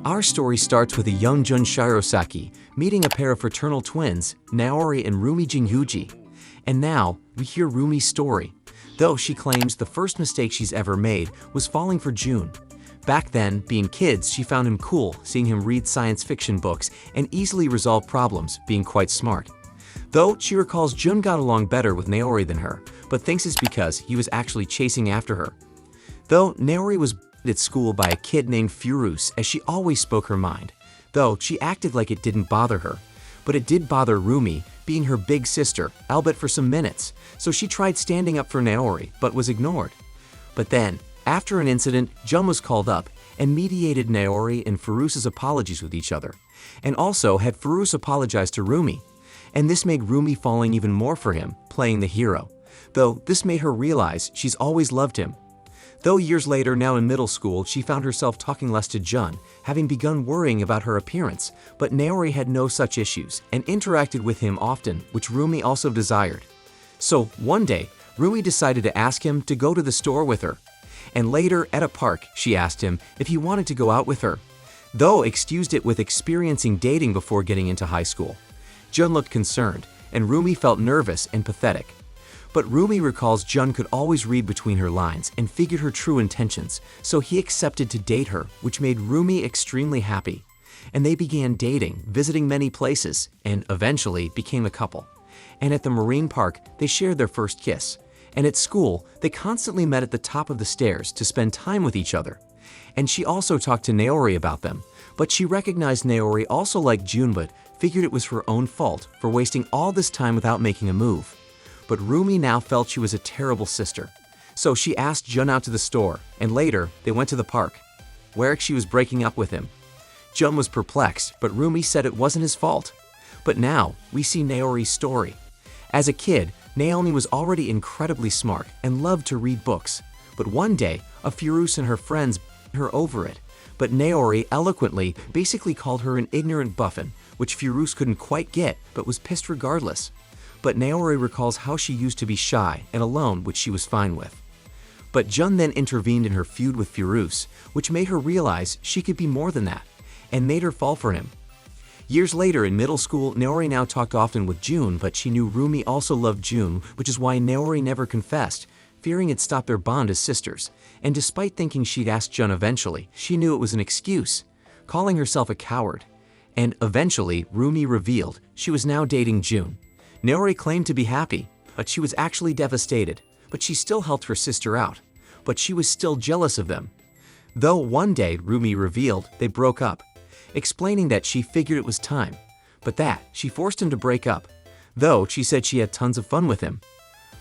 Our story starts with a young Jun Shirosaki meeting a pair of fraternal twins, Naori and Rumi Jinhyuji. And now, we hear Rumi's story, though she claims the first mistake she's ever made was falling for Jun. Back then, being kids, she found him cool, seeing him read science fiction books and easily resolve problems, being quite smart. Though she recalls Jun got along better with Naori than her, but thinks it's because he was actually chasing after her. Though Naori was at school by a kid named Furus, as she always spoke her mind, though she acted like it didn't bother her. But it did bother Rumi, being her big sister, albeit for some minutes, so she tried standing up for Naori, but was ignored. But then, after an incident, Jun was called up and mediated Naori and Furus's apologies with each other, and also had Furus apologize to Rumi. And this made Rumi falling even more for him, playing the hero, though this made her realize she's always loved him. Though years later, now in middle school, she found herself talking less to Jun, having begun worrying about her appearance, but Naori had no such issues and interacted with him often, which Rumi also desired. So one day, Rumi decided to ask him to go to the store with her. And later, at a park, she asked him if he wanted to go out with her, though excused it with experiencing dating before getting into high school. Jun looked concerned, and Rumi felt nervous and pathetic. But Rumi recalls Jun could always read between her lines and figured her true intentions, so he accepted to date her, which made Rumi extremely happy. And they began dating, visiting many places, and eventually became a couple. And at the marine park, they shared their first kiss. And at school, they constantly met at the top of the stairs to spend time with each other. And she also talked to Naori about them, but she recognized Naori also liked Jun but figured it was her own fault for wasting all this time without making a move. But Rumi now felt she was a terrible sister. So she asked Jun out to the store, and later, they went to the park, where she was breaking up with him. Jun was perplexed, but Rumi said it wasn't his fault. But now, we see Naori's story. As a kid, Naomi was already incredibly smart and loved to read books. But one day, a Furus and her friends her over it. But Naori eloquently basically called her an ignorant buffin, which Furus couldn't quite get, but was pissed regardless. But Naori recalls how she used to be shy and alone, which she was fine with. But Jun then intervened in her feud with Furus, which made her realize she could be more than that, and made her fall for him. Years later in middle school, Naori now talked often with Jun, but she knew Rumi also loved Jun, which is why Naori never confessed, fearing it stopped their bond as sisters. And despite thinking she'd ask Jun eventually, she knew it was an excuse, calling herself a coward. And eventually, Rumi revealed she was now dating Jun. Naori claimed to be happy, but she was actually devastated, but she still helped her sister out. But she was still jealous of them. Though one day, Rumi revealed they broke up, explaining that she figured it was time, but that she forced him to break up, though she said she had tons of fun with him.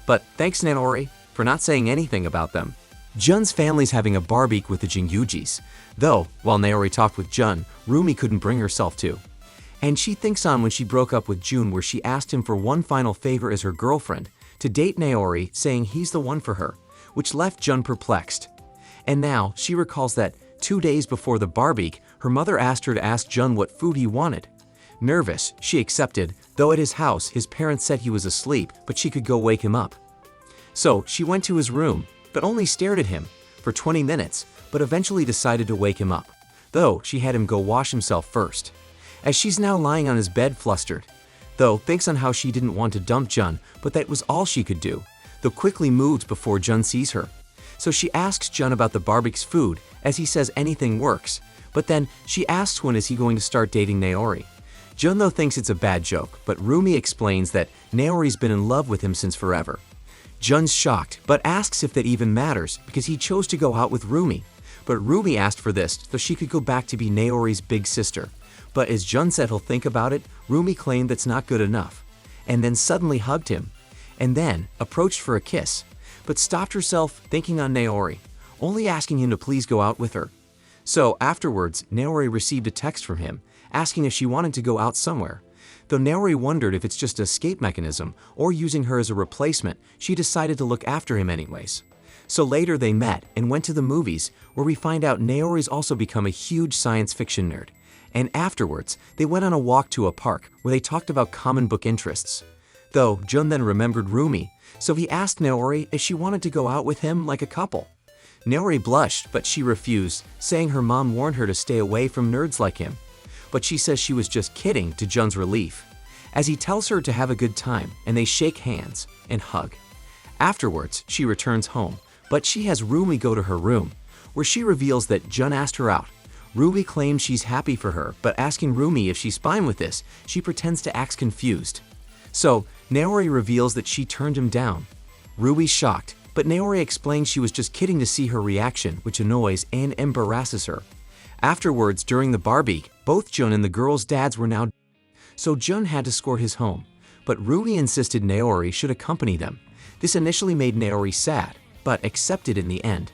But thanks Naori for not saying anything about them. Jun's family's having a barbecue with the Jinhyujis, though while Naori talked with Jun, Rumi couldn't bring herself to. And she thinks on when she broke up with Jun, where she asked him for one final favor as her girlfriend, to date Naori, saying he's the one for her, which left Jun perplexed. And now she recalls that 2 days before the barbecue, her mother asked her to ask Jun what food he wanted. Nervous, she accepted, though at his house his parents said he was asleep, but she could go wake him up. So she went to his room, but only stared at him for 20 minutes, but eventually decided to wake him up, though she had him go wash himself first. As she's now lying on his bed flustered, though thinks on how she didn't want to dump Jun, but that was all she could do, though quickly moves before Jun sees her. So she asks Jun about the barbecue's food, as he says anything works, but then she asks when is he going to start dating Naori. Jun though thinks it's a bad joke, but Rumi explains that Naori's been in love with him since forever. Jun's shocked, but asks if that even matters, because he chose to go out with Rumi. But Rumi asked for this so she could go back to be Naori's big sister. But as Jun said he'll think about it, Rumi claimed that's not good enough, and then suddenly hugged him, and then approached for a kiss, but stopped herself thinking on Naori, only asking him to please go out with her. So afterwards, Naori received a text from him, asking if she wanted to go out somewhere. Though Naori wondered if it's just an escape mechanism, or using her as a replacement, she decided to look after him anyways. So later they met and went to the movies, where we find out Naori's also become a huge science fiction nerd. And afterwards, they went on a walk to a park where they talked about common book interests. Though Jun then remembered Rumi, so he asked Naori if she wanted to go out with him like a couple. Naori blushed, but she refused, saying her mom warned her to stay away from nerds like him. But she says she was just kidding, to Jun's relief, as he tells her to have a good time, and they shake hands and hug. Afterwards, she returns home, but she has Rumi go to her room, where she reveals that Jun asked her out. Rumi claims she's happy for her, but asking Rumi if she's fine with this, she pretends to act confused. So, Naori reveals that she turned him down. Rumi's shocked, but Naori explains she was just kidding to see her reaction, which annoys and embarrasses her. Afterwards, during the barbie, both Jun and the girls' dads were now, so Jun had to score his home, but Rumi insisted Naori should accompany them. This initially made Naori sad, but accepted in the end.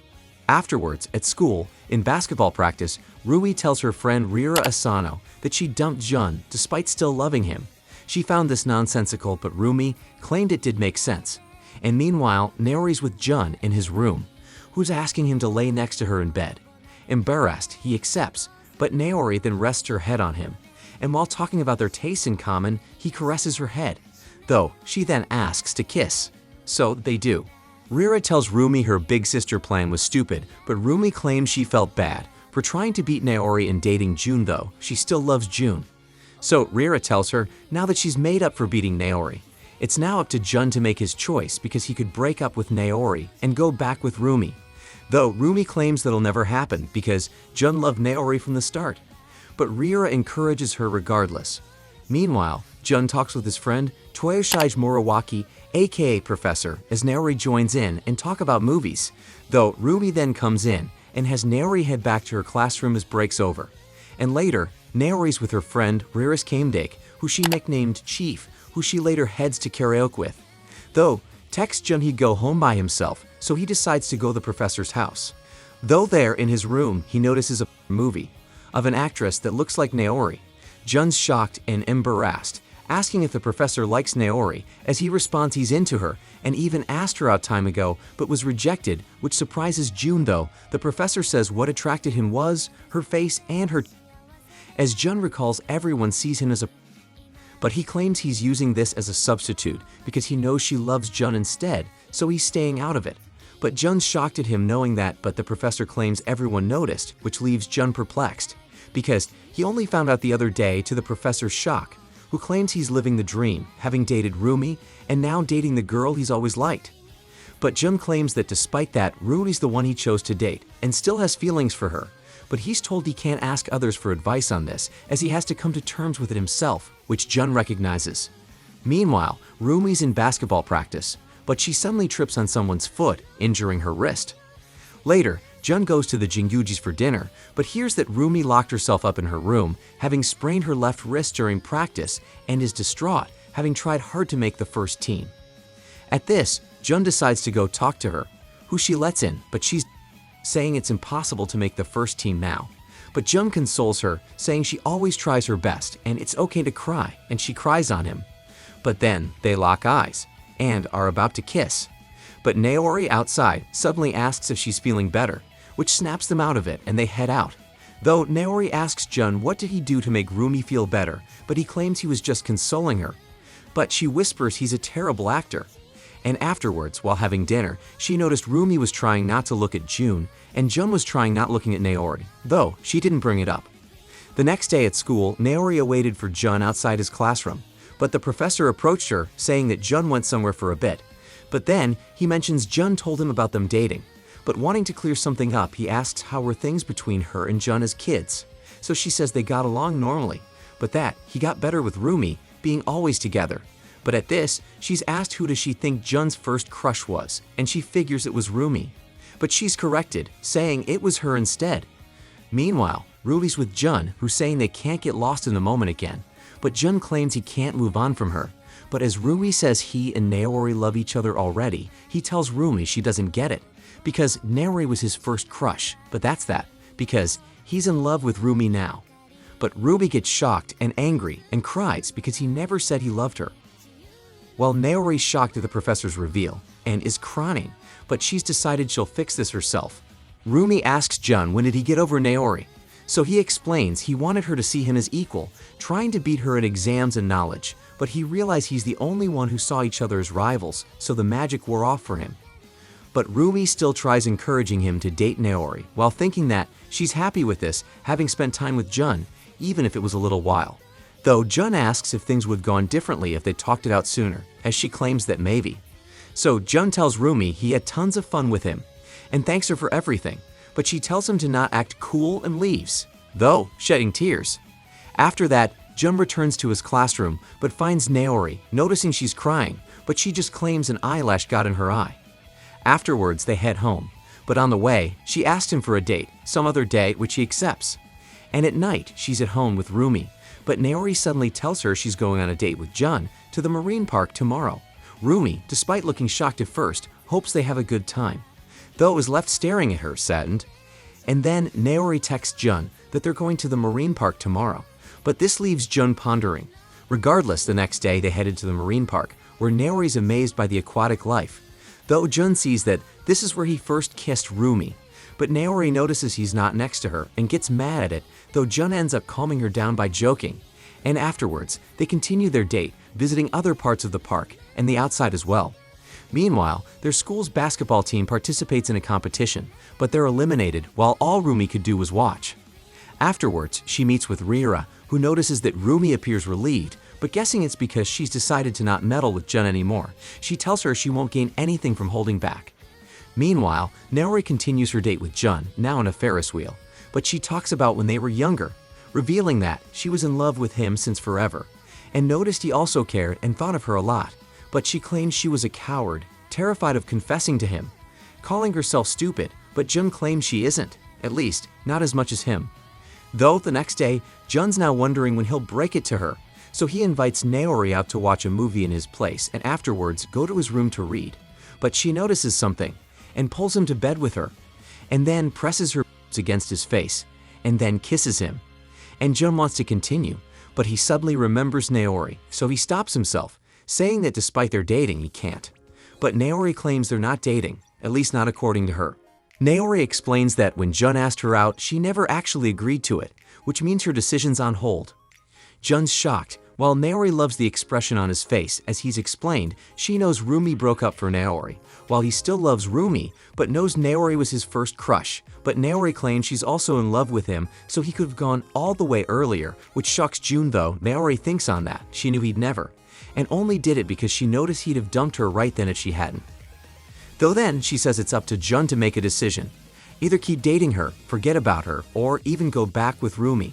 Afterwards, at school, in basketball practice, Rumi tells her friend Rira Asano that she dumped Jun despite still loving him. She found this nonsensical, but Rumi claimed it did make sense. And meanwhile, Naori's with Jun in his room, who's asking him to lay next to her in bed. Embarrassed, he accepts, but Naori then rests her head on him. And while talking about their tastes in common, he caresses her head, though she then asks to kiss. So they do. Rira tells Rumi her big sister plan was stupid, but Rumi claims she felt bad for trying to beat Naori and dating Jun, though she still loves Jun. So Rira tells her now that she's made up for beating Naori, it's now up to Jun to make his choice because he could break up with Naori and go back with Rumi. Though Rumi claims that'll never happen because Jun loved Naori from the start. But Rira encourages her regardless. Meanwhile, Jun talks with his friend Toyoshige Moriwaki, aka Professor, as Naori joins in and talk about movies, though Rumi then comes in and has Naori head back to her classroom as break's over. And later, Naori's with her friend Riris Kamedake, who she nicknamed Chief, who she later heads to karaoke with. Though, texts Jun he'd go home by himself, so he decides to go to the professor's house. Though there in his room, he notices a movie of an actress that looks like Naori. Jun's shocked and embarrassed, asking if the professor likes Naori, as he responds he's into her and even asked her out time ago but was rejected, which surprises Jun though. The professor says what attracted him was her face and her, as Jun recalls everyone sees him as a, but he claims he's using this as a substitute because he knows she loves Jun instead, so he's staying out of it. But Jun's shocked at him knowing that, but the professor claims everyone noticed, which leaves Jun perplexed, because he only found out the other day to the professor's shock, who claims he's living the dream, having dated Rumi and now dating the girl he's always liked. But Jun claims that despite that, Rumi's the one he chose to date and still has feelings for her, but he's told he can't ask others for advice on this as he has to come to terms with it himself, which Jun recognizes. Meanwhile, Rumi's in basketball practice, but she suddenly trips on someone's foot, injuring her wrist. Later, Jun goes to the Jingyujis for dinner, but hears that Rumi locked herself up in her room, having sprained her left wrist during practice, and is distraught, having tried hard to make the first team. At this, Jun decides to go talk to her, who she lets in, but she's saying it's impossible to make the first team now. But Jun consoles her, saying she always tries her best, and it's okay to cry, and she cries on him. But then, they lock eyes, and are about to kiss. But Naori outside suddenly asks if she's feeling better, which snaps them out of it and they head out. Though Naori asks Jun what did he do to make Rumi feel better, but he claims he was just consoling her. But she whispers he's a terrible actor. And afterwards, while having dinner, she noticed Rumi was trying not to look at Jun, and Jun was trying not looking at Naori, though she didn't bring it up. The next day at school, Naori awaited for Jun outside his classroom, but the professor approached her, saying that Jun went somewhere for a bit. But then, he mentions Jun told him about them dating. But wanting to clear something up, he asks how were things between her and Jun as kids. So she says they got along normally, but that he got better with Rumi, being always together. But at this, she's asked who does she think Jun's first crush was, and she figures it was Rumi. But she's corrected, saying it was her instead. Meanwhile, Rumi's with Jun, who's saying they can't get lost in the moment again. But Jun claims he can't move on from her. But as Rumi says he and Naori love each other already, he tells Rumi she doesn't get it. Because Naori was his first crush, but that's that, because he's in love with Rumi now. But Rumi gets shocked and angry and cries because he never said he loved her. While Naori's shocked at the professor's reveal and is crying, but she's decided she'll fix this herself. Rumi asks Jun when did he get over Naori, so he explains he wanted her to see him as equal, trying to beat her in exams and knowledge, but he realized he's the only one who saw each other as rivals, so the magic wore off for him. But Rumi still tries encouraging him to date Naori while thinking that she's happy with this, having spent time with Jun, even if it was a little while. Though Jun asks if things would have gone differently if they talked it out sooner, as she claims that maybe. So Jun tells Rumi he had tons of fun with him and thanks her for everything, but she tells him to not act cool and leaves, though shedding tears. After that, Jun returns to his classroom but finds Naori, noticing she's crying, but she just claims an eyelash got in her eye. Afterwards, they head home, but on the way, she asks him for a date, some other day, which he accepts. And at night, she's at home with Rumi, but Naori suddenly tells her she's going on a date with Jun to the marine park tomorrow. Rumi, despite looking shocked at first, hopes they have a good time, though is left staring at her, saddened. And then Naori texts Jun that they're going to the marine park tomorrow, but this leaves Jun pondering. Regardless, the next day they headed to the marine park, where Naori's amazed by the aquatic life, though Jun sees that this is where he first kissed Rumi. But Naori notices he's not next to her and gets mad at it, though Jun ends up calming her down by joking. And afterwards, they continue their date, visiting other parts of the park and the outside as well. Meanwhile, their school's basketball team participates in a competition, but they're eliminated while all Rumi could do was watch. Afterwards, she meets with Rira, who notices that Rumi appears relieved, but guessing it's because she's decided to not meddle with Jun anymore. She tells her she won't gain anything from holding back. Meanwhile, Naori continues her date with Jun, now on a Ferris wheel, but she talks about when they were younger, revealing that she was in love with him since forever, and noticed he also cared and thought of her a lot, but she claims she was a coward, terrified of confessing to him, calling herself stupid, but Jun claims she isn't, at least, not as much as him. Though the next day, Jun's now wondering when he'll break it to her, so he invites Naori out to watch a movie in his place and afterwards go to his room to read. But she notices something and pulls him to bed with her, and then presses her lips against his face, and then kisses him. And Jun wants to continue, but he suddenly remembers Naori, so he stops himself, saying that despite their dating, he can't. But Naori claims they're not dating, at least not according to her. Naori explains that when Jun asked her out, she never actually agreed to it, which means her decision's on hold. Jun's shocked, while Naori loves the expression on his face. As he's explained, she knows Rumi broke up for Naori, while he still loves Rumi, but knows Naori was his first crush. But Naori claims she's also in love with him, so he could have gone all the way earlier, which shocks Jun though. Naori thinks on that, she knew he'd never, and only did it because she noticed he'd have dumped her right then if she hadn't. Though then, she says it's up to Jun to make a decision. Either keep dating her, forget about her, or even go back with Rumi.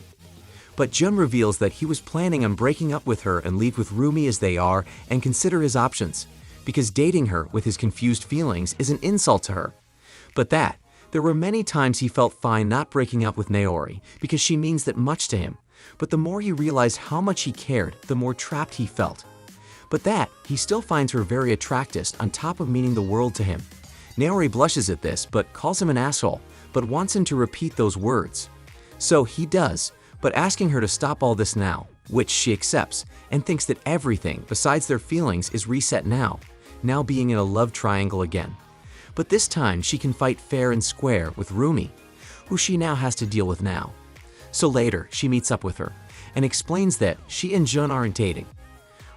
But Jun reveals that he was planning on breaking up with her and leave with Rumi as they are and consider his options, because dating her with his confused feelings is an insult to her. But that, there were many times he felt fine not breaking up with Naori because she means that much to him, but the more he realized how much he cared, the more trapped he felt. But that, he still finds her very attractive on top of meaning the world to him. Naori blushes at this but calls him an asshole, but wants him to repeat those words. So he does, but asking her to stop all this now, which she accepts, and thinks that everything besides their feelings is reset now being in a love triangle again. But this time she can fight fair and square with Rumi, who she now has to deal with now. So later, she meets up with her, and explains that she and Jun aren't dating.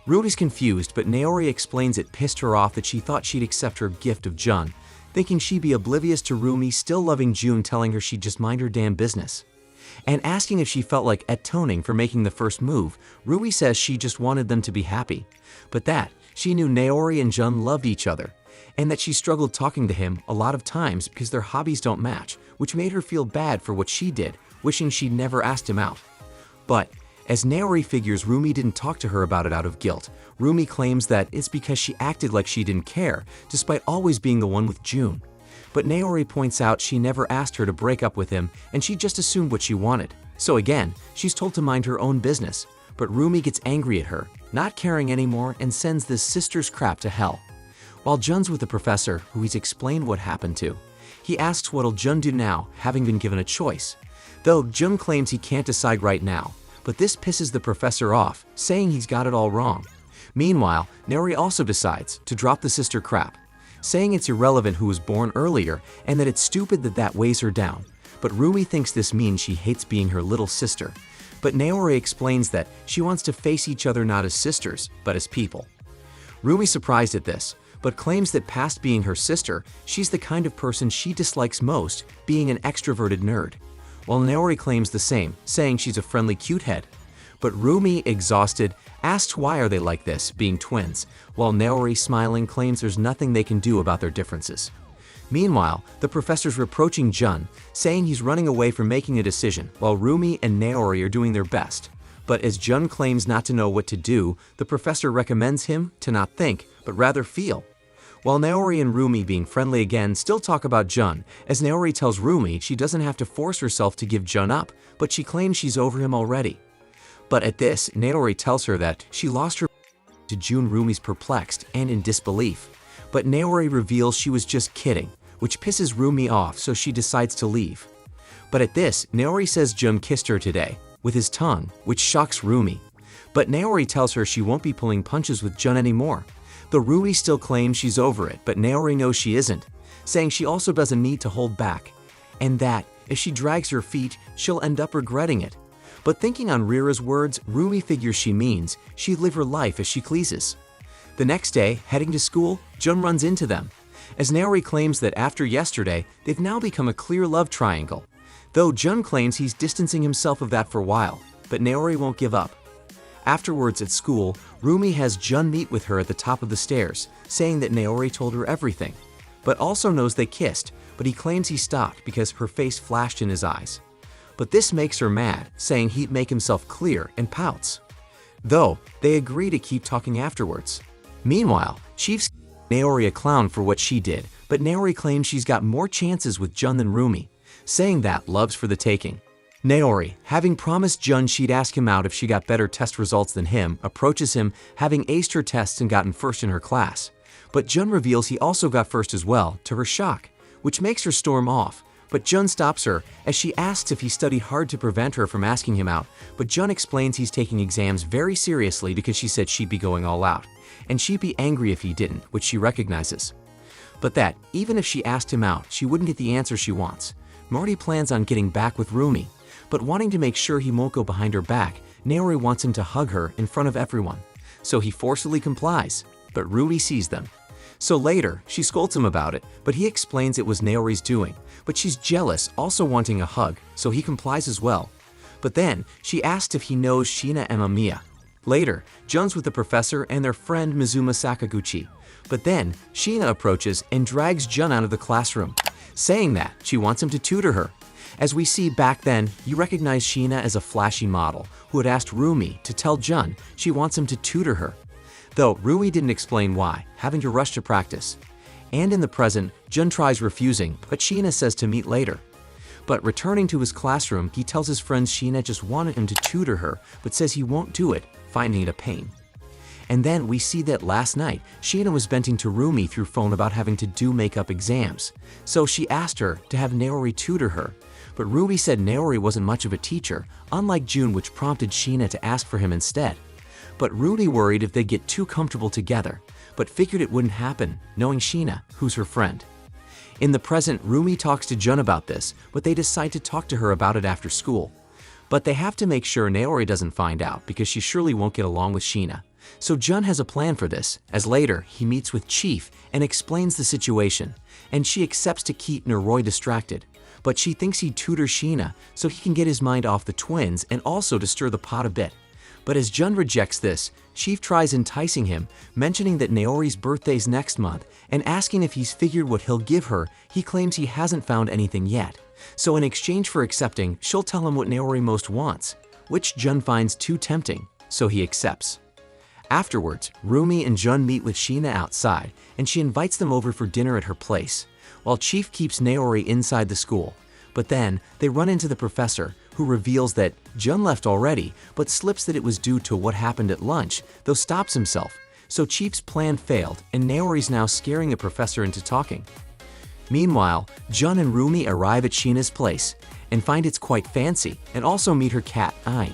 Rumi's confused, but Naori explains it pissed her off that she thought she'd accept her gift of Jun, thinking she'd be oblivious to Rumi still loving Jun, telling her she'd just mind her damn business. And asking if she felt like atoning for making the first move, Rumi says she just wanted them to be happy, but that she knew Naori and Jun loved each other, and that she struggled talking to him a lot of times because their hobbies don't match, which made her feel bad for what she did, wishing she'd never asked him out. But as Naori figures Rumi didn't talk to her about it out of guilt, Rumi claims that it's because she acted like she didn't care, despite always being the one with Jun. But Naori points out she never asked her to break up with him and she just assumed what she wanted. So again, she's told to mind her own business, but Rumi gets angry at her, not caring anymore, and sends this sister's crap to hell. While Jun's with the professor, who he's explained what happened to, he asks what'll Jun do now, having been given a choice. Though Jun claims he can't decide right now, but this pisses the professor off, saying he's got it all wrong. Meanwhile, Naori also decides to drop the sister crap, saying it's irrelevant who was born earlier and that it's stupid that weighs her down. But Rumi thinks this means she hates being her little sister. But Naori explains that she wants to face each other not as sisters, but as people. Rumi's surprised at this, but claims that past being her sister, she's the kind of person she dislikes most, being an extroverted nerd. While Naori claims the same, saying she's a friendly cute head. But Rumi, exhausted, asks why are they like this, being twins, while Naori, smiling, claims there's nothing they can do about their differences. Meanwhile, the professor's reproaching Jun, saying he's running away from making a decision, while Rumi and Naori are doing their best. But as Jun claims not to know what to do, the professor recommends him to not think, but rather feel. While Naori and Rumi, being friendly again, still talk about Jun, as Naori tells Rumi she doesn't have to force herself to give Jun up, but she claims she's over him already. But at this, Naori tells her that she lost her to Jun. Rumi's perplexed and in disbelief. But Naori reveals she was just kidding, which pisses Rumi off, so she decides to leave. But at this, Naori says Jun kissed her today, with his tongue, which shocks Rumi. But Naori tells her she won't be pulling punches with Jun anymore. Though Rumi still claims she's over it, but Naori knows she isn't, saying she also doesn't need to hold back, and that, if she drags her feet, she'll end up regretting it. But thinking on Rira's words, Rumi figures she means she'd live her life as she pleases. The next day, heading to school, Jun runs into them, as Naori claims that after yesterday, they've now become a clear love triangle. Though Jun claims he's distancing himself of that for a while, but Naori won't give up. Afterwards at school, Rumi has Jun meet with her at the top of the stairs, saying that Naori told her everything, but also knows they kissed, but he claims he stopped because her face flashed in his eyes. But this makes her mad, saying he'd make himself clear, and pouts. Though, they agree to keep talking afterwards. Meanwhile, Chief's Naori a clown for what she did, but Naori claims she's got more chances with Jun than Rumi, saying that love's for the taking. Naori, having promised Jun she'd ask him out if she got better test results than him, approaches him, having aced her tests and gotten first in her class. But Jun reveals he also got first as well, to her shock, which makes her storm off. But Jun stops her, as she asks if he studied hard to prevent her from asking him out, but Jun explains he's taking exams very seriously because she said she'd be going all out, and she'd be angry if he didn't, which she recognizes. But that, even if she asked him out, she wouldn't get the answer she wants. Marty plans on getting back with Rumi, but wanting to make sure he won't go behind her back, Naori wants him to hug her in front of everyone. So he forcefully complies, but Rumi sees them. So later, she scolds him about it, but he explains it was Naori's doing, but she's jealous, also wanting a hug, so he complies as well. But then, she asks if he knows Shina and Mamiya. Later, Jun's with the professor and their friend Mizuma Sakaguchi, but then, Shina approaches and drags Jun out of the classroom, saying that she wants him to tutor her. As we see back then, you recognize Shina as a flashy model who had asked Rumi to tell Jun she wants him to tutor her. Though Rumi didn't explain why, having to rush to practice. And in the present, Jun tries refusing, but Shina says to meet later. But returning to his classroom, he tells his friends Shina just wanted him to tutor her, but says he won't do it, finding it a pain. And then we see that last night, Shina was venting to Rumi through phone about having to do makeup exams. So she asked her to have Naori tutor her. But Rumi said Naori wasn't much of a teacher, unlike Jun, which prompted Shina to ask for him instead. But Rumi worried if they'd get too comfortable together, but figured it wouldn't happen, knowing Shina, who's her friend. In the present, Rumi talks to Jun about this, but they decide to talk to her about it after school. But they have to make sure Naori doesn't find out because she surely won't get along with Shina. So Jun has a plan for this, as later he meets with Chief and explains the situation, and she accepts to keep Noroi distracted. But she thinks he'd tutor Shina so he can get his mind off the twins and also to stir the pot a bit. But as Jun rejects this, Chief tries enticing him, mentioning that Naori's birthday's next month and asking if he's figured what he'll give her. He claims he hasn't found anything yet. So in exchange for accepting, she'll tell him what Naori most wants, which Jun finds too tempting, so he accepts. Afterwards, Rumi and Jun meet with Shina outside, and she invites them over for dinner at her place, while Chief keeps Naori inside the school. But then, they run into the professor, who reveals that Jun left already, but slips that it was due to what happened at lunch, though stops himself. So Chief's plan failed, and Naori's now scaring the professor into talking. Meanwhile, Jun and Rumi arrive at Shina's place, and find it's quite fancy, and also meet her cat, Ain.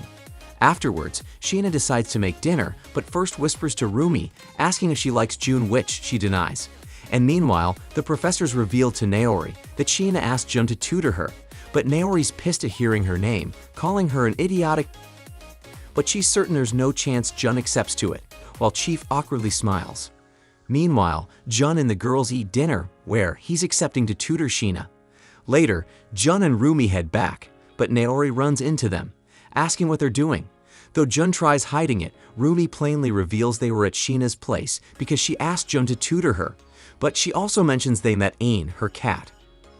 Afterwards, Shina decides to make dinner, but first whispers to Rumi, asking if she likes Jun, which she denies. And meanwhile, the professors reveal to Naori that Shina asked Jun to tutor her, but Naori's pissed at hearing her name, calling her an idiotic. But she's certain there's no chance Jun accepts to it, while Chief awkwardly smiles. Meanwhile, Jun and the girls eat dinner, where he's accepting to tutor Sheena. Later, Jun and Rumi head back, but Naori runs into them, asking what they're doing. Though Jun tries hiding it, Rumi plainly reveals they were at Sheena's place because she asked Jun to tutor her, but she also mentions they met Ain, her cat,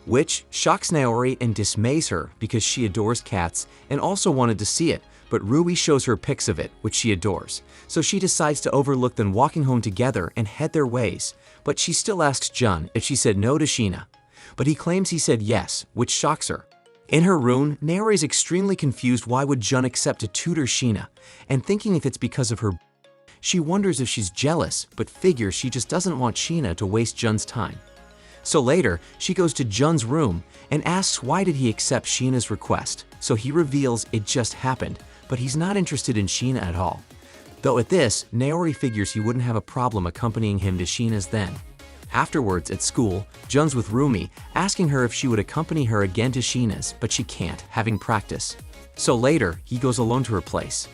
which shocks Naori and dismays her because she adores cats and also wanted to see it, but Rui shows her pics of it, which she adores, so she decides to overlook them walking home together and head their ways, but she still asks Jun if she said no to Sheena, but he claims he said yes, which shocks her. In her room, Naori is extremely confused why would Jun accept to tutor Sheena, and thinking if it's because of her, she wonders if she's jealous, but figures she just doesn't want Sheena to waste Jun's time. So later, she goes to Jun's room and asks why did he accept Sheena's request, so he reveals it just happened, but he's not interested in Sheena at all. Though at this, Naori figures he wouldn't have a problem accompanying him to Sheena's then. Afterwards, at school, Jun's with Rumi, asking her if she would accompany her again to Sheena's, but she can't, having practice. So later, he goes alone to her place.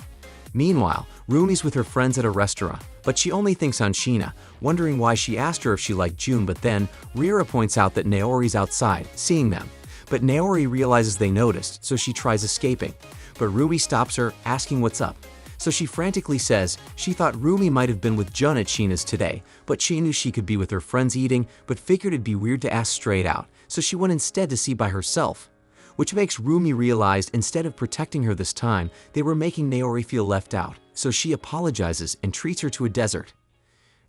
Meanwhile, Rumi's with her friends at a restaurant, but she only thinks on Sheena, wondering why she asked her if she liked June, but then Rira points out that Naori's outside, seeing them. But Naori realizes they noticed, so she tries escaping. But Rumi stops her, asking what's up. So she frantically says she thought Rumi might have been with Jun at Sheena's today, but she knew she could be with her friends eating, but figured it'd be weird to ask straight out, so she went instead to see by herself. Which makes Rumi realize instead of protecting her this time, they were making Naori feel left out, so she apologizes and treats her to a dessert.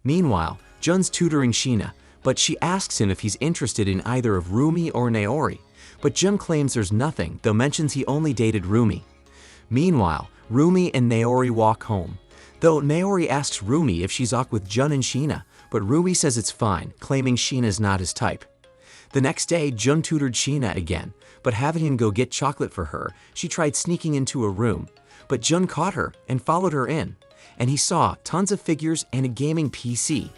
Meanwhile, Jun's tutoring Sheena, but she asks him if he's interested in either of Rumi or Naori, but Jun claims there's nothing, though mentions he only dated Rumi. Meanwhile, Rumi and Naori walk home, though Naori asks Rumi if she's off with Jun and Sheena, but Rumi says it's fine, claiming Sheena's not his type. The next day, Jun tutored Sheena again, but having him go get chocolate for her, she tried sneaking into a room, but Jun caught her and followed her in, and he saw tons of figures and a gaming PC.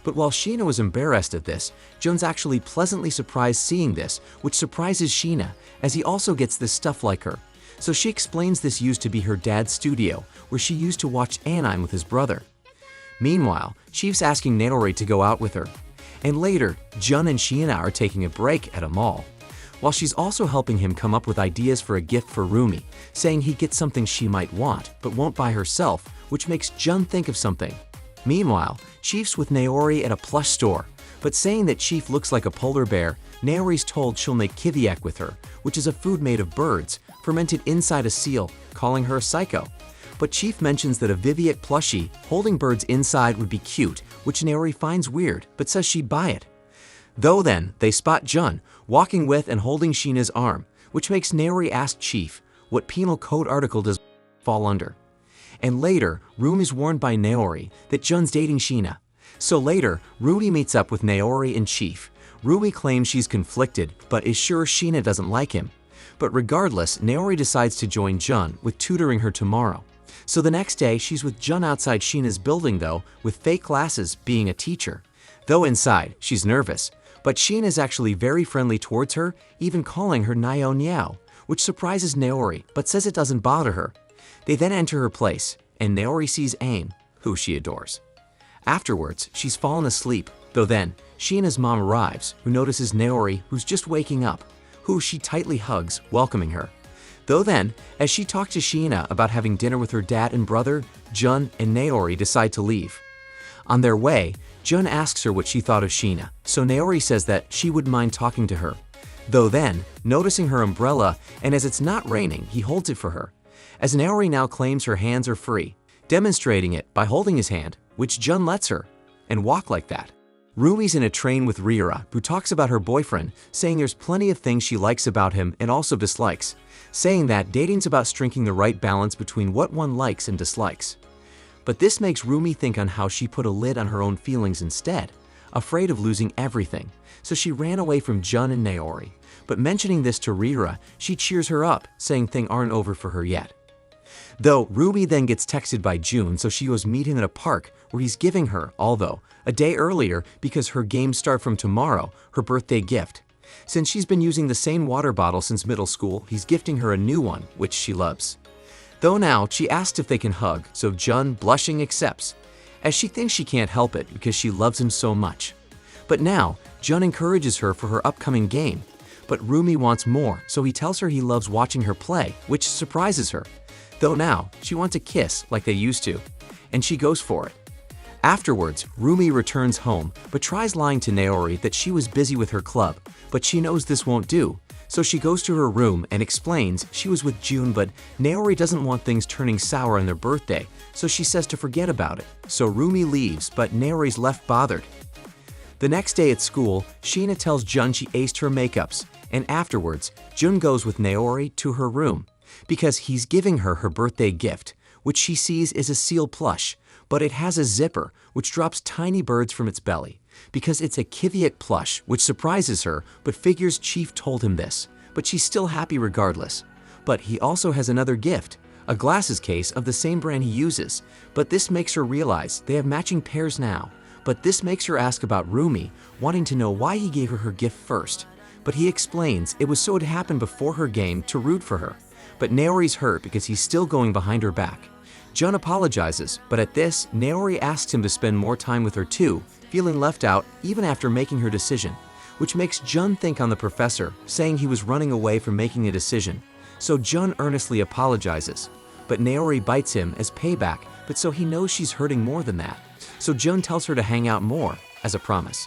But while Sheena was embarrassed at this, Jun's actually pleasantly surprised seeing this, which surprises Sheena, as he also gets this stuff like her. So she explains this used to be her dad's studio, where she used to watch anime with his brother. Meanwhile, Chief's asking Naori to go out with her. And later, Jun and Sheena are taking a break at a mall, while she's also helping him come up with ideas for a gift for Rumi, saying he gets something she might want, but won't buy herself, which makes Jun think of something. Meanwhile, Chief's with Naori at a plush store, but saying that Chief looks like a polar bear, Naori's told she'll make kiviak with her, which is a food made of birds, fermented inside a seal, calling her a psycho. But Chief mentions that a Viviak plushie holding birds inside would be cute, which Naori finds weird, but says she'd buy it. Though then, they spot Jun, walking with and holding Sheena's arm, which makes Naori ask Chief what penal code article does fall under. And later, Rumi is warned by Naori that Jun's dating Sheena. So later, Rumi meets up with Naori and Chief. Rumi claims she's conflicted, but is sure Sheena doesn't like him. But regardless, Naori decides to join Jun, with tutoring her tomorrow. So the next day, she's with Jun outside Sheena's building though, with fake glasses, being a teacher. Though inside, she's nervous. But Sheena is actually very friendly towards her, even calling her Nyo Nyao, which surprises Naori, but says it doesn't bother her. They then enter her place, and Naori sees Ain, who she adores. Afterwards, she's fallen asleep, though then, Sheena's mom arrives, who notices Naori, who's just waking up, who she tightly hugs, welcoming her. Though then, as she talks to Sheena about having dinner with her dad and brother, Jun and Naori decide to leave. On their way, Jun asks her what she thought of Sheena, so Naori says that she wouldn't mind talking to her. Though then, noticing her umbrella, and as it's not raining, he holds it for her. As Naori now claims her hands are free, demonstrating it by holding his hand, which Jun lets her, and walk like that. Rumi's in a train with Rira, who talks about her boyfriend, saying there's plenty of things she likes about him and also dislikes, saying that dating's about striking the right balance between what one likes and dislikes. But this makes Rumi think on how she put a lid on her own feelings instead, afraid of losing everything, so she ran away from Jun and Naori. But mentioning this to Rira, she cheers her up, saying things aren't over for her yet. Though Rumi then gets texted by June, so she goes meet him at a park where he's giving her, although a day earlier because her games start from tomorrow, her birthday gift. Since she's been using the same water bottle since middle school, he's gifting her a new one, which she loves. Though now, she asks if they can hug, so Jun, blushing, accepts. as she thinks she can't help it because she loves him so much. But now, Jun encourages her for her upcoming game, but Rumi wants more, so he tells her he loves watching her play, which surprises her. Though now, she wants a kiss like they used to, and she goes for it. Afterwards, Rumi returns home, but tries lying to Naori that she was busy with her club, but she knows this won't do, so she goes to her room and explains she was with Jun, but Naori doesn't want things turning sour on their birthday, so she says to forget about it. So Rumi leaves, but Naori's left bothered. The next day at school, Sheena tells Jun she aced her makeups, and afterwards, Jun goes with Naori to her room, because he's giving her her birthday gift, which she sees is a seal plush, but it has a zipper, which drops tiny birds from its belly, because it's a Kiviak plush, which surprises her, but figures Chief told him this, but she's still happy regardless. But he also has another gift, a glasses case of the same brand he uses, but this makes her realize they have matching pairs now, but this makes her ask about Rumi, wanting to know why he gave her gift first. But he explains it was so it happened before her game to root for her, but Naori's hurt because he's still going behind her back. Jun apologizes, but at this, Naori asks him to spend more time with her too, feeling left out even after making her decision, which makes Jun think on the professor, saying he was running away from making a decision. So Jun earnestly apologizes, but Naori bites him as payback, but so he knows she's hurting more than that. So Jun tells her to hang out more, as a promise.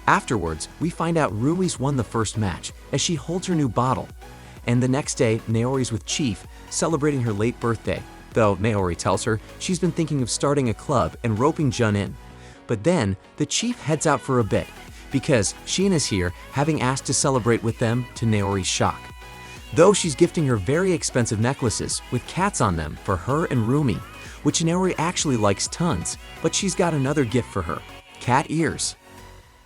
Afterwards, we find out Rumi's won the first match, as she holds her new bottle. And the next day, Naori's with Chief, celebrating her late birthday, though Naori tells her she's been thinking of starting a club and roping Jun in. But then, the Chief heads out for a bit, because Sheena's here, having asked to celebrate with them, to Naori's shock. Though she's gifting her very expensive necklaces with cats on them for her and Rumi, which Naori actually likes tons, but she's got another gift for her, cat ears.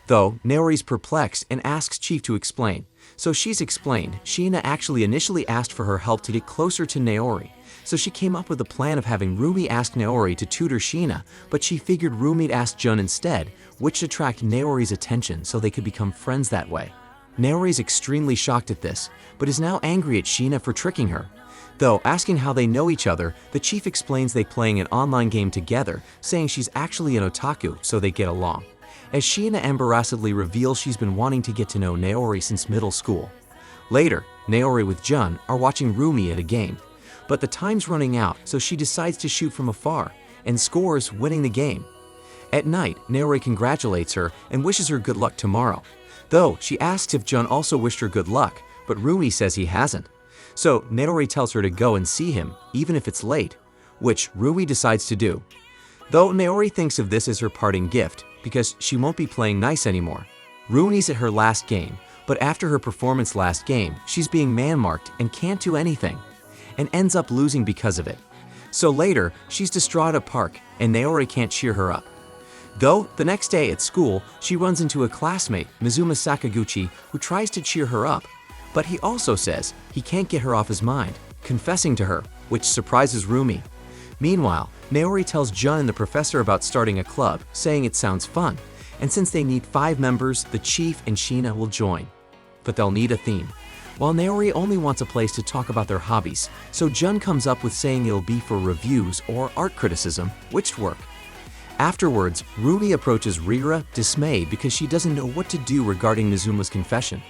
Though Naori's perplexed and asks Chief to explain, so she's explained Sheena actually initially asked for her help to get closer to Naori, so she came up with a plan of having Rumi ask Naori to tutor Sheena, but she figured Rumi'd ask Jun instead, which attracted Naori's attention so they could become friends that way. Naori's extremely shocked at this, but is now angry at Sheena for tricking her. Though asking how they know each other, the Chief explains they playing an online game together, saying she's actually an otaku, so they get along. As Sheena embarrassedly reveals she's been wanting to get to know Naori since middle school. Later, Naori with Jun are watching Rumi at a game, but the time's running out, so she decides to shoot from afar, and scores, winning the game. At night, Naori congratulates her and wishes her good luck tomorrow, though she asks if Jun also wished her good luck, but Rumi says he hasn't. So Naori tells her to go and see him, even if it's late, which Rumi decides to do. Though Naori thinks of this as her parting gift, because she won't be playing nice anymore. Rumi's at her last game, but after her performance last game, she's being man-marked and can't do anything, and ends up losing because of it. So later, she's distraught at park, and Naori can't cheer her up. Though, the next day at school, she runs into a classmate, Mizuma Sakaguchi, who tries to cheer her up, but he also says he can't get her off his mind, confessing to her, which surprises Rumi. Meanwhile, Naori tells Jun and the professor about starting a club, saying it sounds fun, and since they need 5 members, the Chief and Sheena will join. But they'll need a theme. While Naori only wants a place to talk about their hobbies, so Jun comes up with saying it'll be for reviews or art criticism, which work. Afterwards, Rumi approaches Rira, dismayed because she doesn't know what to do regarding Mizuma's confession.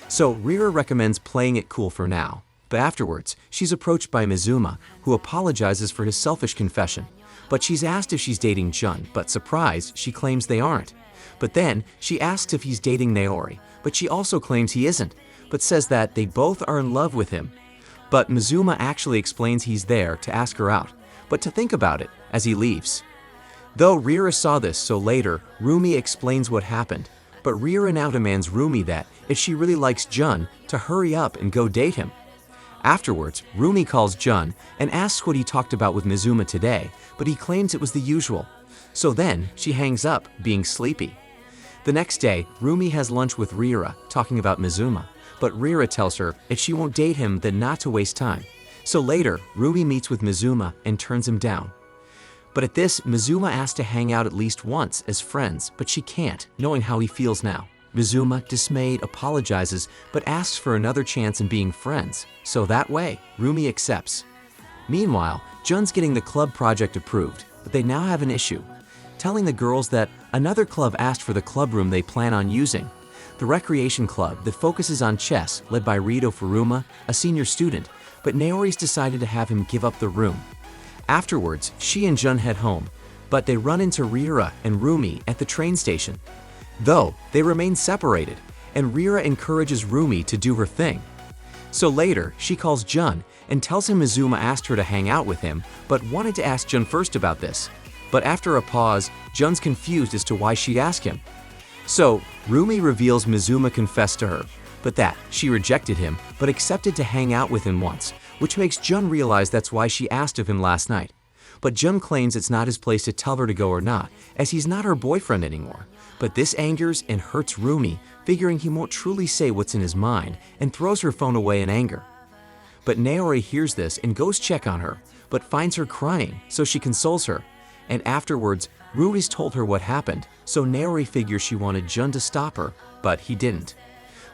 So Rira recommends playing it cool for now. But afterwards, she's approached by Mizuma, who apologizes for his selfish confession. But she's asked if she's dating Jun, but surprised, she claims they aren't. But then, she asks if he's dating Naori, but she also claims he isn't, but says that they both are in love with him. But Mizuma actually explains he's there to ask her out, but to think about it, as he leaves. Though Rira saw this, so later, Rumi explains what happened, but Rira now demands Rumi that, if she really likes Jun, to hurry up and go date him. Afterwards, Rumi calls Jun and asks what he talked about with Mizuma today, but he claims it was the usual. So then, she hangs up, being sleepy. The next day, Rumi has lunch with Rira, talking about Mizuma, but Rira tells her if she won't date him, then not to waste time. So later, Rumi meets with Mizuma and turns him down. But at this, Mizuma asks to hang out at least once as friends, but she can't, knowing how he feels now. Mizuma, dismayed, apologizes, but asks for another chance in being friends, so that way, Rumi accepts. Meanwhile, Jun's getting the club project approved, but they now have an issue. telling the girls that another club asked for the club room they plan on using. The recreation club that focuses on chess, led by Rito Furuma, a senior student, but Naori's decided to have him give up the room. Afterwards, she and Jun head home, but they run into Rira and Rumi at the train station. Though, they remain separated, and Rira encourages Rumi to do her thing. So later, she calls Jun and tells him Mizuma asked her to hang out with him, but wanted to ask Jun first about this. But after a pause, Jun's confused as to why she asked him. So, Rumi reveals Mizuma confessed to her, but that she rejected him but accepted to hang out with him once, which makes Jun realize that's why she asked of him last night. But Jun claims it's not his place to tell her to go or not, as he's not her boyfriend anymore. But this angers and hurts Rumi, figuring he won't truly say what's in his mind, and throws her phone away in anger. But Naori hears this and goes check on her, but finds her crying, so she consoles her. And afterwards, Rui's told her what happened, so Naori figures she wanted Jun to stop her, but he didn't.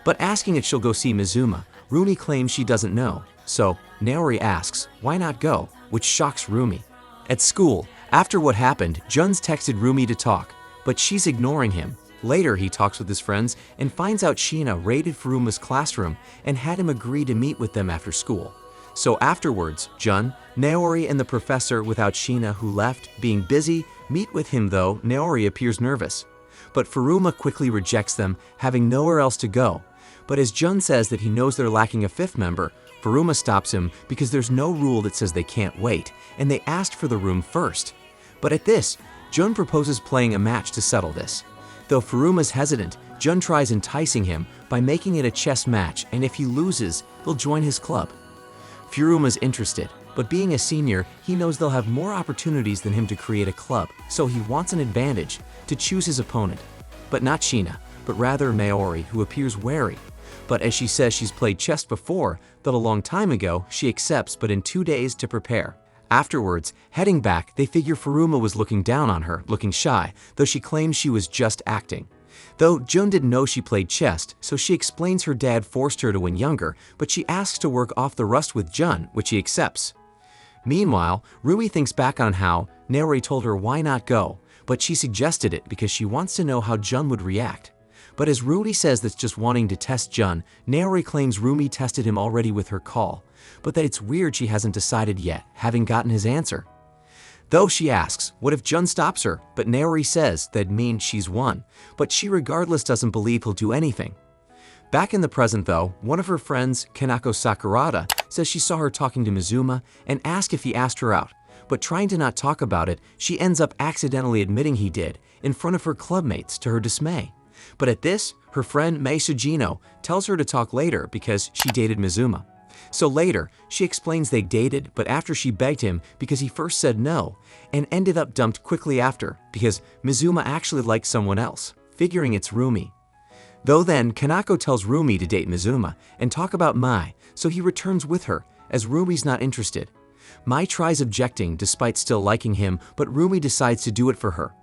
But asking if she'll go see Mizuma, Rumi claims she doesn't know, so Naori asks, why not go, which shocks Rumi. At school, after what happened, Jun's texted Rumi to talk, but she's ignoring him. Later, he talks with his friends and finds out Sheena raided Furuma's classroom and had him agree to meet with them after school. So afterwards, Jun, Naori, and the professor, without Sheena who left, being busy, meet with him though Naori appears nervous. But Furuma quickly rejects them, having nowhere else to go. But as Jun says that he knows they're lacking a fifth member, Furuma stops him because there's no rule that says they can't wait, and they asked for the room first. But at this, Jun proposes playing a match to settle this. Though Furuma's hesitant, Jun tries enticing him by making it a chess match, and if he loses, he'll join his club. Furuma's interested, but being a senior, he knows they'll have more opportunities than him to create a club, so he wants an advantage to choose his opponent. But not Sheena, but rather Naori, who appears wary. But as she says she's played chess before, that a long time ago, she accepts but in 2 days to prepare. Afterwards, heading back, they figure Furuma was looking down on her, looking shy, though she claims she was just acting. Though Jun didn't know she played chess, so she explains her dad forced her to when younger, but she asks to work off the rust with Jun, which he accepts. Meanwhile, Rui thinks back on how Naori told her why not go, but she suggested it because she wants to know how Jun would react. But as Rui says that's just wanting to test Jun, Naori claims Rumi tested him already with her call, but that it's weird she hasn't decided yet, having gotten his answer. Though she asks, what if Jun stops her, but Naori says that'd mean she's won, but she regardless doesn't believe he'll do anything. Back in the present though, one of her friends, Kanako Sakurada, says she saw her talking to Mizuma and asked if he asked her out, but trying to not talk about it, she ends up accidentally admitting he did, in front of her clubmates to her dismay. But at this, her friend Mei Sugino tells her to talk later because she dated Mizuma. So later, she explains they dated, but after she begged him because he first said no, and ended up dumped quickly after because Mizuma actually liked someone else, figuring it's Rumi. Though then, Kanako tells Rumi to date Mizuma and talk about Mai, so he returns with her, as Rumi's not interested. Mai tries objecting despite still liking him, but Rumi decides to do it for her.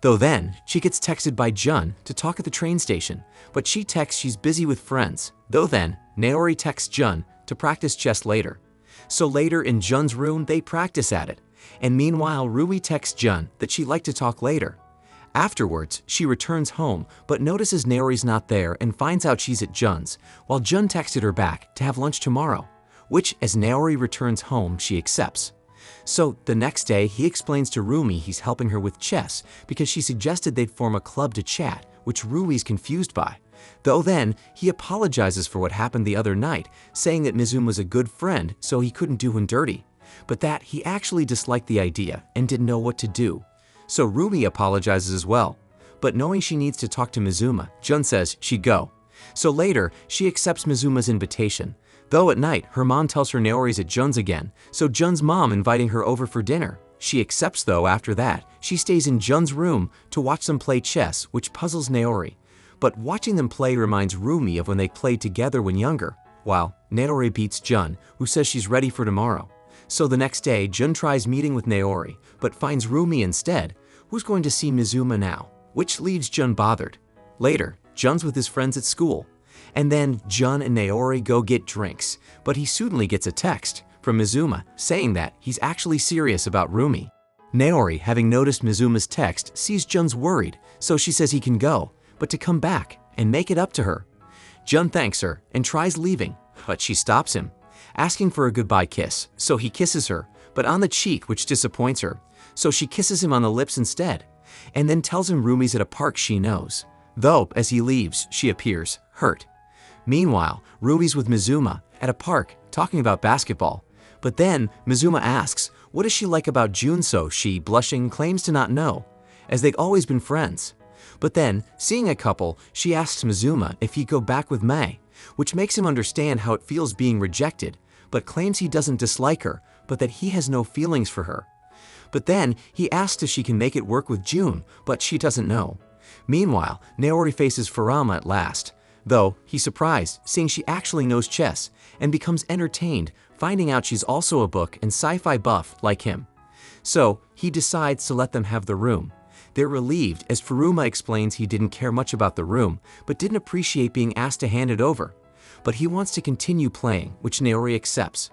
Though then, she gets texted by Jun to talk at the train station, but she texts she's busy with friends. Though then, Naori texts Jun to practice chess later. So later in Jun's room, they practice at it. And meanwhile, Rui texts Jun that she'd like to talk later. Afterwards, she returns home, but notices Naori's not there and finds out she's at Jun's, while Jun texted her back to have lunch tomorrow, which, as Naori returns home, she accepts. So the next day, he explains to Rumi he's helping her with chess because she suggested they'd form a club to chat, which Rui's confused by. Though then, he apologizes for what happened the other night, saying that Mizuma was a good friend, so he couldn't do him dirty, but that he actually disliked the idea and didn't know what to do. So Rumi apologizes as well. But knowing she needs to talk to Mizuma, Jun says she'd go. So later, she accepts Mizuma's invitation. Though at night, her mom tells her Naori's at Jun's again, so Jun's mom inviting her over for dinner. She accepts though after that. She stays in Jun's room to watch them play chess, which puzzles Naori. But watching them play reminds Rumi of when they played together when younger, while Naori beats Jun, who says she's ready for tomorrow. So the next day, Jun tries meeting with Naori, but finds Rumi instead, who's going to see Mizuma now, which leaves Jun bothered. Later, Jun's with his friends at school. And then Jun and Naori go get drinks, but he suddenly gets a text from Mizuma saying that he's actually serious about Rumi. Naori, having noticed Mizuma's text, sees Jun's worried, so she says he can go, but to come back and make it up to her. Jun thanks her and tries leaving, but she stops him, asking for a goodbye kiss, so he kisses her, but on the cheek, which disappoints her, so she kisses him on the lips instead, and then tells him Rumi's at a park she knows, though as he leaves, she appears hurt. Meanwhile, Rumi's with Mizuma at a park talking about basketball, but then Mizuma asks what is she like about Jun, so she, blushing, claims to not know, as they've always been friends. But then, seeing a couple, she asks Mizuma if he'd go back with Mei, which makes him understand how it feels being rejected, but claims he doesn't dislike her, but that he has no feelings for her. But then, he asks if she can make it work with Jun, but she doesn't know. Meanwhile, Naori faces Furama at last, though he's surprised, seeing she actually knows chess, and becomes entertained, finding out she's also a book and sci-fi buff like him. So, he decides to let them have the room. They're relieved as Furuma explains he didn't care much about the room, but didn't appreciate being asked to hand it over. But he wants to continue playing, which Naori accepts.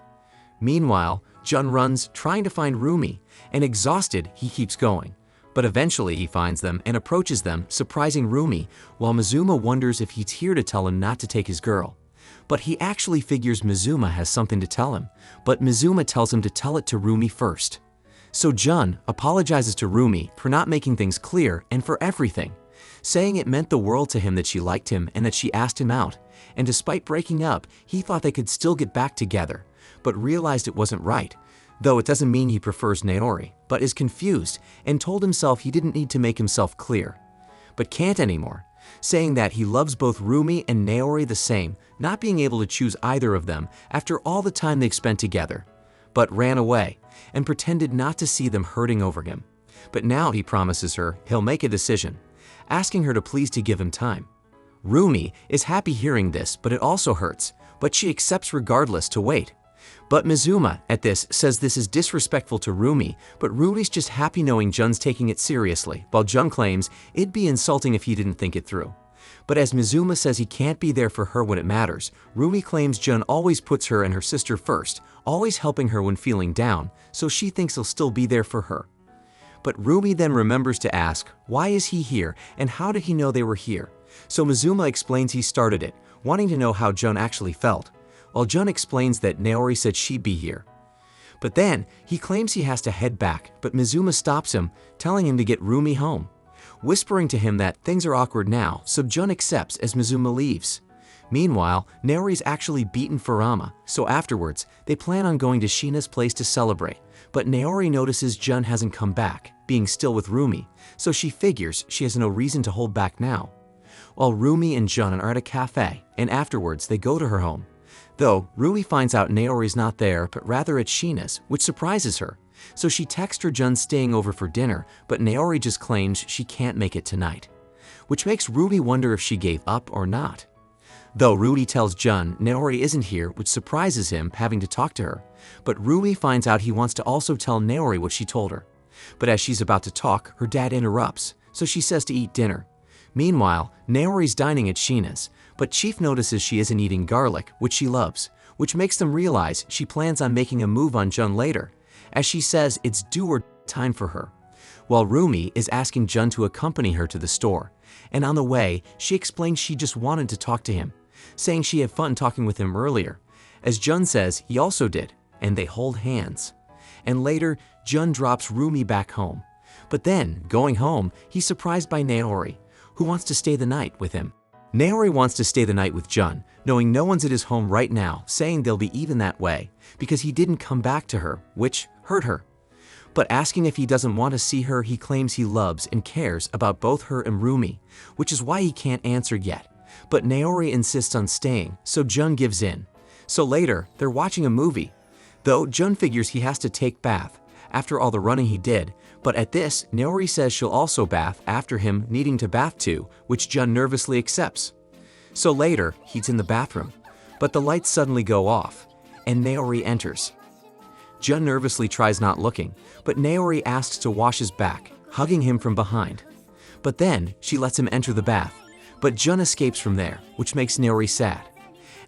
Meanwhile, Jun runs, trying to find Rumi, and exhausted, he keeps going. But eventually he finds them and approaches them, surprising Rumi, while Mizuma wonders if he's here to tell him not to take his girl. But he actually figures Mizuma has something to tell him, but Mizuma tells him to tell it to Rumi first. So Jun apologizes to Rumi for not making things clear and for everything, saying it meant the world to him that she liked him and that she asked him out, and despite breaking up, he thought they could still get back together, but realized it wasn't right, though it doesn't mean he prefers Naori, but is confused and told himself he didn't need to make himself clear, but can't anymore, saying that he loves both Rumi and Naori the same, not being able to choose either of them after all the time they've spent together, but ran away and pretended not to see them hurting over him. But now he promises her he'll make a decision, asking her to please to give him time. Rumi is happy hearing this, but it also hurts, but she accepts regardless to wait. But Mizuma, at this, says this is disrespectful to Rumi, but Rumi's just happy knowing Jun's taking it seriously, while Jun claims it'd be insulting if he didn't think it through. But as Mizuma says he can't be there for her when it matters, Rumi claims Jun always puts her and her sister first, always helping her when feeling down, so she thinks he'll still be there for her. But Rumi then remembers to ask, why is he here and how did he know they were here? So Mizuma explains he started it, wanting to know how Jun actually felt, while Jun explains that Naori said she'd be here. But then, he claims he has to head back, but Mizuma stops him, telling him to get Rumi home, whispering to him that things are awkward now, so Jun accepts as Mizuma leaves. Meanwhile, Naori's actually beaten Furama, so afterwards, they plan on going to Shina's place to celebrate, but Naori notices Jun hasn't come back, being still with Rumi, so she figures she has no reason to hold back now. While Rumi and Jun are at a cafe, and afterwards they go to her home. Though, Rumi finds out Naori's not there, but rather at Shina's, which surprises her. So she texts her Jun staying over for dinner, but Naori just claims she can't make it tonight, which makes Rumi wonder if she gave up or not. Though Rumi tells Jun Naori isn't here, which surprises him having to talk to her, but Rumi finds out he wants to also tell Naori what she told her. But as she's about to talk, her dad interrupts, so she says to eat dinner. Meanwhile, Naori's dining at Shina's, but Chief notices she isn't eating garlic, which she loves, which makes them realize she plans on making a move on Jun later, as she says it's do or time for her. While Rumi is asking Jun to accompany her to the store, and on the way, she explains she just wanted to talk to him, saying she had fun talking with him earlier, as Jun says he also did, and they hold hands. And later, Jun drops Rumi back home. But then, going home, he's surprised by Naori, who wants to stay the night with him. Naori wants to stay the night with Jun, knowing no one's at his home right now, saying they'll be even that way, because he didn't come back to her, which hurt her. But asking if he doesn't want to see her, he claims he loves and cares about both her and Rumi, which is why he can't answer yet. But Naori insists on staying, so Jun gives in. So later, they're watching a movie, though Jun figures he has to take bath, after all the running he did, but at this, Naori says she'll also bath after him needing to bath too, which Jun nervously accepts. So later, he's in the bathroom, but the lights suddenly go off, and Naori enters. Jun nervously tries not looking, but Naori asks to wash his back, hugging him from behind. But then, she lets him enter the bath, but Jun escapes from there, which makes Naori sad.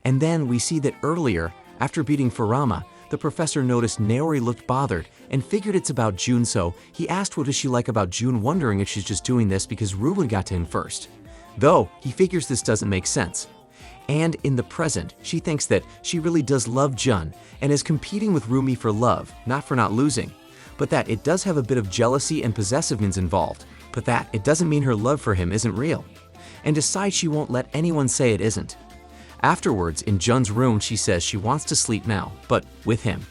And then we see that earlier, after beating Furama, the professor noticed Naori looked bothered and figured it's about June, so he asked what does she like about June, wondering if she's just doing this because Ruben got to him first. Though, he figures this doesn't make sense. And in the present, she thinks that she really does love Jun and is competing with Rumi for love, not for not losing. But that it does have a bit of jealousy and possessiveness involved, but that it doesn't mean her love for him isn't real. And decides she won't let anyone say it isn't. Afterwards, in Jun's room, she says she wants to sleep now, but with him.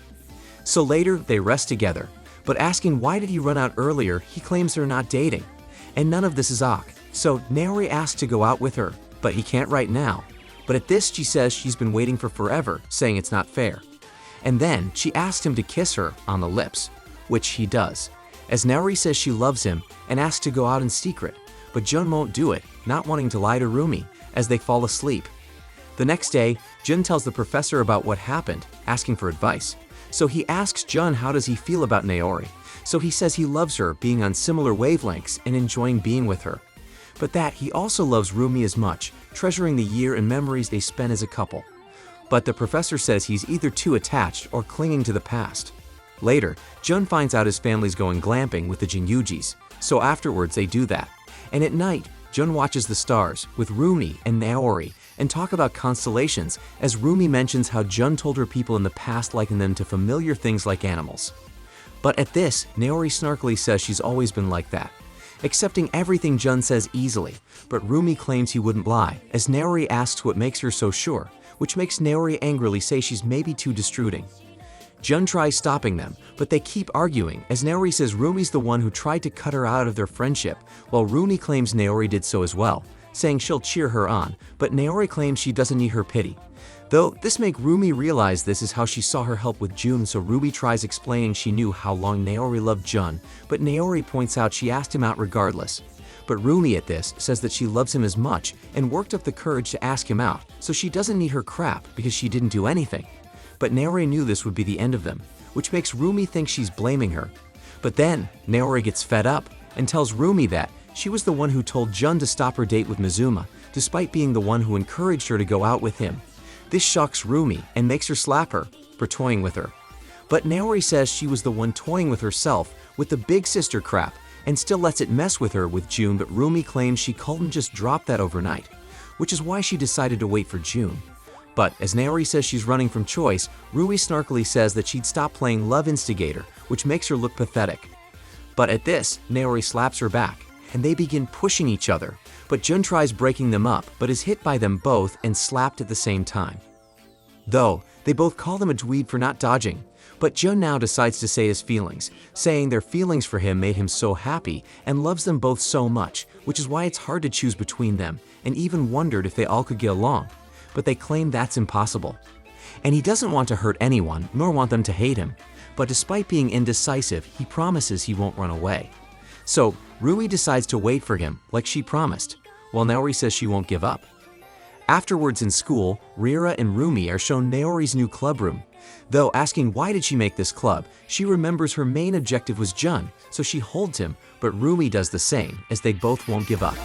So later, they rest together, but asking why did he run out earlier, he claims they're not dating. And none of this is ok, so Naori asks to go out with her, but he can't right now. But at this, she says she's been waiting for forever, saying it's not fair. And then, she asks him to kiss her on the lips, which he does, as Naori says she loves him and asks to go out in secret, but Jun won't do it, not wanting to lie to Rumi, as they fall asleep. The next day, Jun tells the professor about what happened, asking for advice. So he asks Jun how does he feel about Naori, so he says he loves her, being on similar wavelengths and enjoying being with her. But that he also loves Rumi as much, treasuring the year and memories they spent as a couple. But the professor says he's either too attached or clinging to the past. Later, Jun finds out his family's going glamping with the Jingyujis, so afterwards they do that. And at night, Jun watches the stars with Rumi and Naori and talk about constellations, as Rumi mentions how Jun told her people in the past likened them to familiar things like animals. But at this, Naori snarkily says she's always been like that, accepting everything Jun says easily, but Rumi claims he wouldn't lie, as Naori asks what makes her so sure, which makes Naori angrily say she's maybe too distruding. Jun tries stopping them, but they keep arguing, as Naori says Rumi's the one who tried to cut her out of their friendship, while Rumi claims Naori did so as well, saying she'll cheer her on, but Naori claims she doesn't need her pity. Though this makes Rumi realize this is how she saw her help with Jun, so Rumi tries explaining she knew how long Naori loved Jun, but Naori points out she asked him out regardless. But Rumi at this says that she loves him as much and worked up the courage to ask him out, so she doesn't need her crap because she didn't do anything. But Naori knew this would be the end of them, which makes Rumi think she's blaming her. But then, Naori gets fed up and tells Rumi that she was the one who told Jun to stop her date with Mizuma, despite being the one who encouraged her to go out with him. This shocks Rumi and makes her slap her for toying with her. But Naori says she was the one toying with herself with the big sister crap and still lets it mess with her with June, but Rumi claims she couldn't just drop that overnight, which is why she decided to wait for June. But as Naori says she's running from choice, Rumi snarkily says that she'd stop playing love instigator, which makes her look pathetic. But at this, Naori slaps her back, and they begin pushing each other, but Jun tries breaking them up, but is hit by them both and slapped at the same time. Though, they both call them a dweeb for not dodging, but Jun now decides to say his feelings, saying their feelings for him made him so happy and loves them both so much, which is why it's hard to choose between them, and even wondered if they all could get along. But they claim that's impossible. And he doesn't want to hurt anyone, nor want them to hate him, but despite being indecisive, he promises he won't run away. So, Rumi decides to wait for him, like she promised, while Naori says she won't give up. Afterwards in school, Rira and Rumi are shown Naori's new club room. Though asking why did she make this club, she remembers her main objective was Jun, so she holds him, but Rumi does the same, as they both won't give up.